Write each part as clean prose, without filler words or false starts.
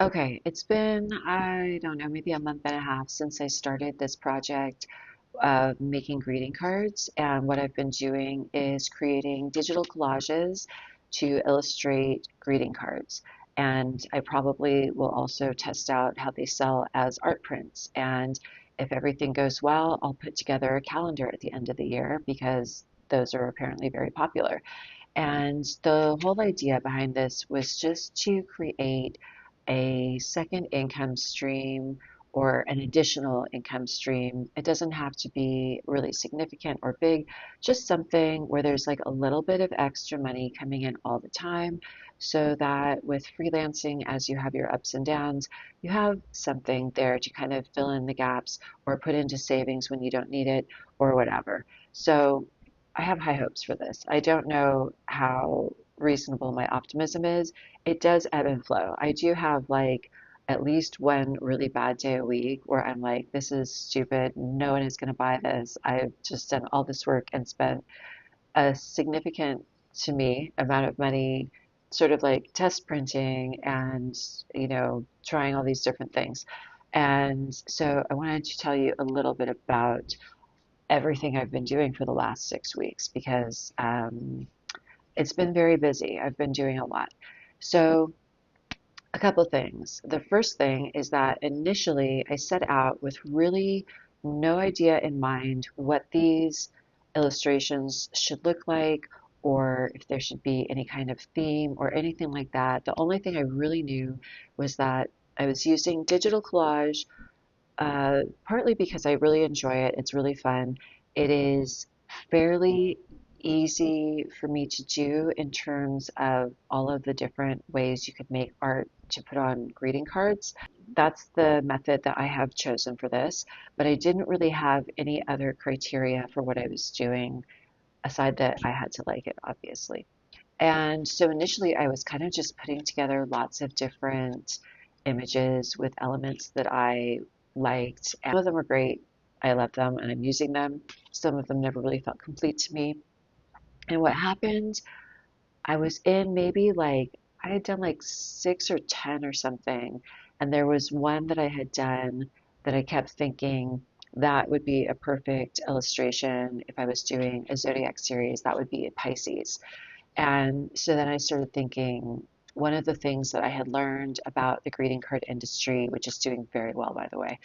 Okay, it's been, I don't know, maybe a month and a half since I started this project of making greeting cards. And what I've been doing is creating digital collages to illustrate greeting cards. And I probably will also test out how they sell as art prints. And if everything goes well, I'll put together a calendar at the end of the year because those are apparently very popular. And the whole idea behind this was just to create a second income stream or an additional income stream. It doesn't have to be really significant or big, just something where there's like a little bit of extra money coming in all the time so that with freelancing, as you have your ups and downs, you have something there to kind of fill in the gaps or put into savings when you don't need it or whatever. So I have high hopes for this. I don't know how reasonable my optimism is. It does ebb and flow. I do have like at least one really bad day a week where I'm like, this is stupid. No one is going to buy this. I've just done all this work and spent a significant, to me, amount of money sort of like test printing and, trying all these different things. And so I wanted to tell you a little bit about everything I've been doing for the last 6 weeks because it's been very busy. I've been doing a lot. So, a couple things. The first thing is that initially I set out with really no idea in mind what these illustrations should look like or if there should be any kind of theme or anything like that. The only thing I really knew was that I was using digital collage partly because I really enjoy it. It's really fun. It is fairly easy for me to do in terms of all of the different ways you could make art to put on greeting cards. That's the method that I have chosen for this, but I didn't really have any other criteria for what I was doing aside that I had to like it, obviously. And so initially I was kind of just putting together lots of different images with elements that I liked. And some of them were great. I love them and I'm using them. Some of them never really felt complete to me. And what happened, I was in maybe like, I had done like 6 or 10 or something. And there was one that I had done that I kept thinking that would be a perfect illustration if I was doing a zodiac series. That would be a Pisces. And so then I started thinking, one of the things that I had learned about the greeting card industry, which is doing very well, by the way,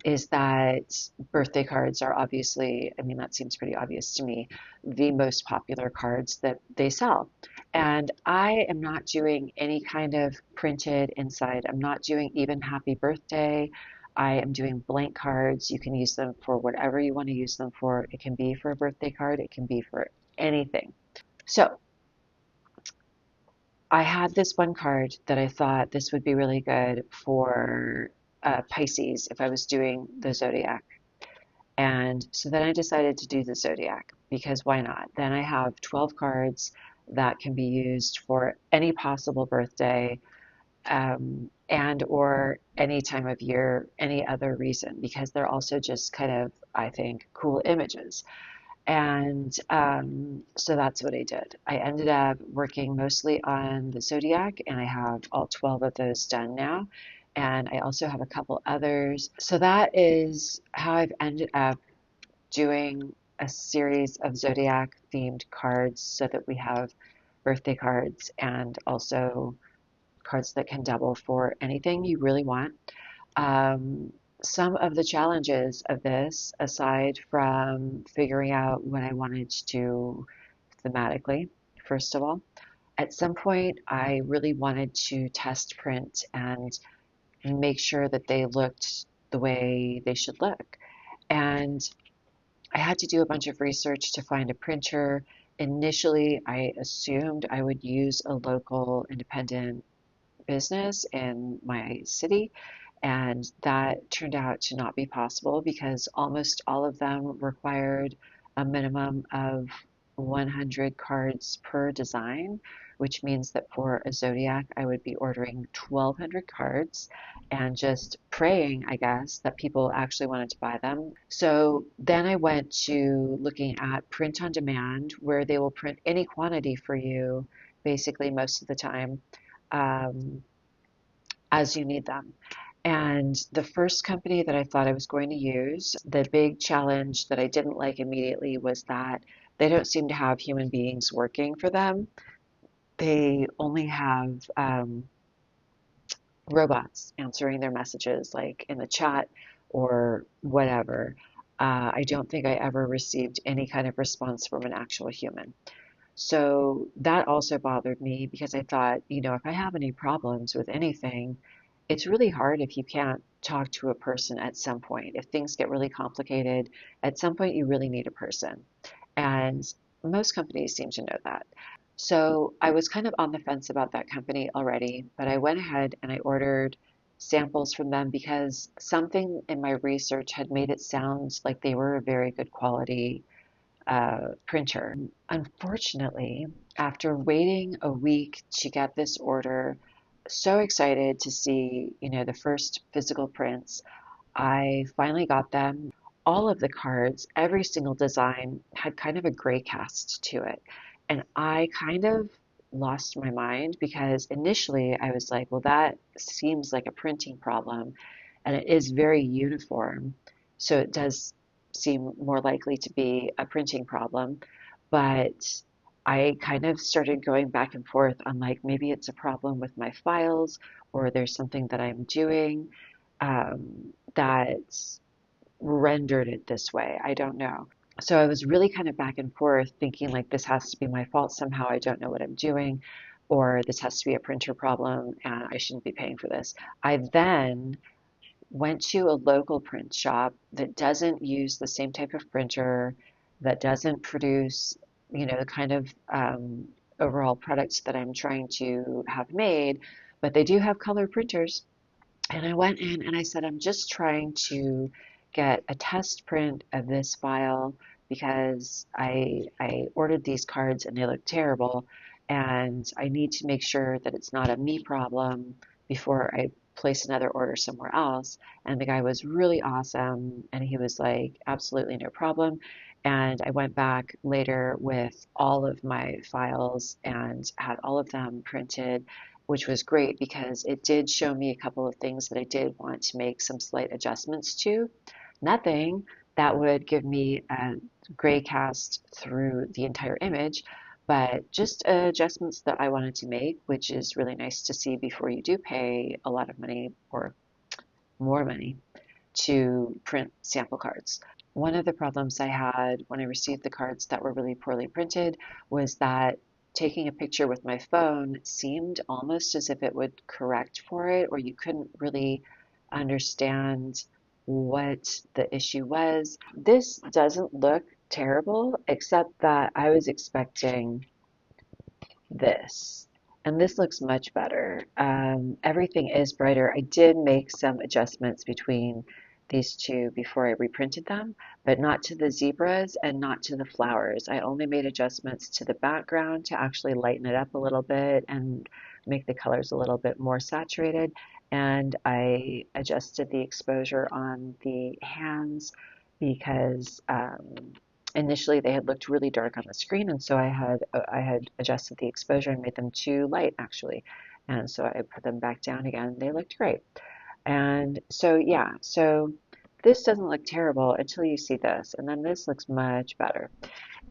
is that birthday cards are obviously, I mean, that seems pretty obvious to me, the most popular cards that they sell. And I am not doing any kind of printed inside. I'm not doing even happy birthday. I am doing blank cards. You can use them for whatever you want to use them for. It can be for a birthday card, it can be for anything. So I had this one card that I thought this would be really good for Pisces if I was doing the zodiac. And so then I decided to do the zodiac because why not? Then I have 12 cards that can be used for any possible birthday and or any time of year, any other reason, because they're also just kind of, I think, cool images. And so that's what I did. I ended up working mostly on the zodiac, and I have all 12 of those done now. And I also have a couple others. So that is how I've ended up doing a series of zodiac themed cards so that we have birthday cards and also cards that can double for anything you really want. Um, some of the challenges of this, aside from figuring out what I wanted to do thematically, first of all, at some point I really wanted to test print and make sure that they looked the way they should look. And I had to do a bunch of research to find a printer. Initially, I assumed I would use a local independent business in my city, and that turned out to not be possible because almost all of them required a minimum of 100 cards per design, which means that for a zodiac, I would be ordering 1,200 cards and just praying, I guess, that people actually wanted to buy them. So then I went to looking at print on demand, where they will print any quantity for you, basically most of the time. Um, as you need them. And the first company that I thought I was going to use, the big challenge that I didn't like immediately was that they don't seem to have human beings working for them. They only have robots answering their messages, like in the chat or whatever. I don't think I ever received any kind of response from an actual human. So that also bothered me because I thought, if I have any problems with anything, it's really hard if you can't talk to a person at some point. If things get really complicated, at some point you really need a person. And most companies seem to know that. So I was kind of on the fence about that company already, but I went ahead and I ordered samples from them because something in my research had made it sound like they were a very good quality printer. Unfortunately, after waiting a week to get this order, so excited to see, the first physical prints, I finally got them. All of the cards, every single design had kind of a gray cast to it. And I kind of lost my mind because initially I was like, well, that seems like a printing problem. And it is very uniform. So it does seem more likely to be a printing problem. But I kind of started going back and forth on like maybe it's a problem with my files or there's something that I'm doing that rendered it this way. I don't know. So I was really kind of back and forth thinking like this has to be my fault somehow. I don't know what I'm doing, or this has to be a printer problem and I shouldn't be paying for this. I then went to a local print shop that doesn't use the same type of printer, that doesn't produce, the kind of overall products that I'm trying to have made, but they do have color printers. And I went in and I said, I'm just trying to get a test print of this file because I ordered these cards and they look terrible. And I need to make sure that it's not a me problem before I place another order somewhere else. And the guy was really awesome. And he was like, absolutely no problem. And I went back later with all of my files and had all of them printed, which was great because it did show me a couple of things that I did want to make some slight adjustments to. Nothing that would give me a gray cast through the entire image, but just adjustments that I wanted to make, which is really nice to see before you do pay a lot of money or more money to print sample cards. One of the problems I had when I received the cards that were really poorly printed was that taking a picture with my phone seemed almost as if it would correct for it, or you couldn't really understand what the issue was. This doesn't look terrible, except that I was expecting this. And this looks much better. Everything is brighter. I did make some adjustments between these two before I reprinted them, but not to the zebras and not to the flowers. I only made adjustments to the background to actually lighten it up a little bit and make the colors a little bit more saturated. And I adjusted the exposure on the hands because initially they had looked really dark on the screen, and so I had adjusted the exposure and made them too light actually, and so I put them back down again. They looked great, and so yeah, so this doesn't look terrible until you see this, and then this looks much better.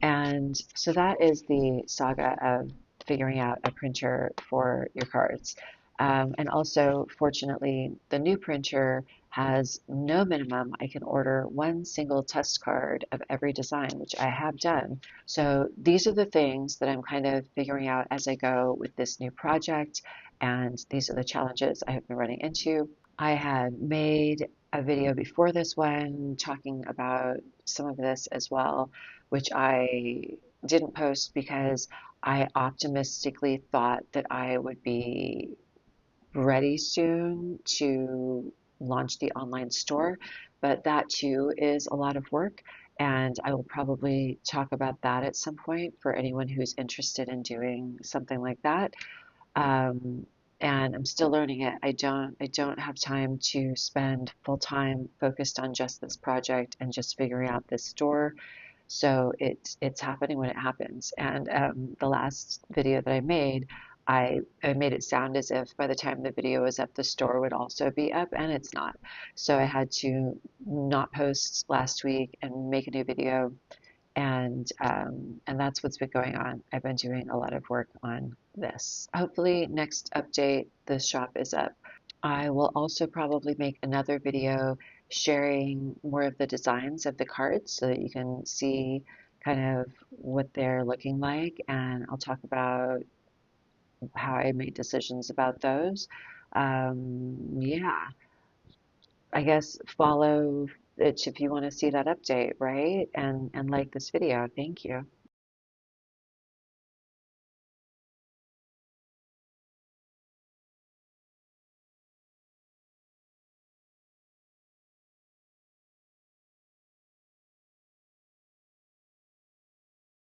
And so that is the saga of figuring out a printer for your cards. And also, fortunately, the new printer has no minimum. I can order one single test card of every design, which I have done. So these are the things that I'm kind of figuring out as I go with this new project. And these are the challenges I have been running into. I had made a video before this one talking about some of this as well, which I didn't post because I optimistically thought that I would be ready soon to launch the online store, but that too is a lot of work. And I will probably talk about that at some point for anyone who's interested in doing something like that. Um, and I'm still learning it. I don't have time to spend full time focused on just this project and just figuring out this store. So it's happening when it happens. And the last video that I made, I made it sound as if by the time the video was up, the store would also be up, and it's not. So I had to not post last week and make a new video, and that's what's been going on. I've been doing a lot of work on this. Hopefully, next update, the shop is up. I will also probably make another video sharing more of the designs of the cards so that you can see kind of what they're looking like, and I'll talk about how I made decisions about those. Yeah, I guess follow it if you want to see that update, right? And like this video. Thank you.